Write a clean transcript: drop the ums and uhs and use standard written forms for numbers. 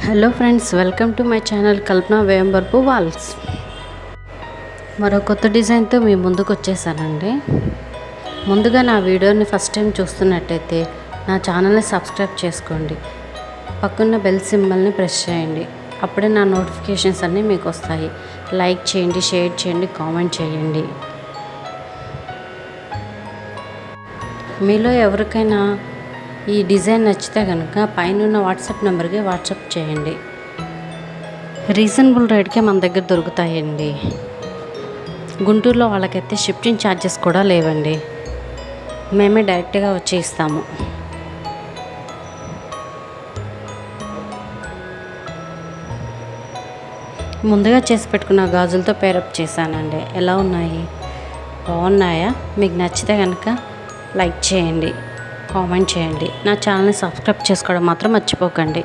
Hello friends, welcome to my channel Kalpana వేంబర్పు walls. మరో కొత్త డిజైన్తో మీ ముందుకు వచ్చేసానండి. ముందుగా నా వీడియోని ఫస్ట్ టైం చూస్తున్నట్టయితే నా ఛానల్ని సబ్స్క్రైబ్ చేసుకోండి. పక్కన్న బెల్ సింబల్ని ప్రెస్ చేయండి. అప్పుడే నా నోటిఫికేషన్స్ అన్నీ మీకు వస్తాయి. లైక్ చేయండి, షేర్ చేయండి, కామెంట్ చేయండి. మీలో ఎవరికైనా ఈ డిజైన్ నచ్చితే కనుక పైన వాట్సాప్ నెంబర్కి వాట్సాప్ చేయండి. రీజనబుల్ రేట్కే మన దగ్గర దొరుకుతాయండి. గుంటూరులో వాళ్ళకైతే షిప్పింగ్ ఛార్జెస్ కూడా లేవండి. మేమే డైరెక్ట్గా వచ్చి ఇస్తాము. ముందుగా చేసి పెట్టుకున్న గాజులతో పేరప్ చేశానండి. ఎలా ఉన్నాయి? బాగున్నాయా? మీకు నచ్చితే కనుక లైక్ చేయండి, కామెంట్ చేయండి. నా ఛానల్ని సబ్స్క్రైబ్ చేసుకోవడం మాత్రం మర్చిపోకండి.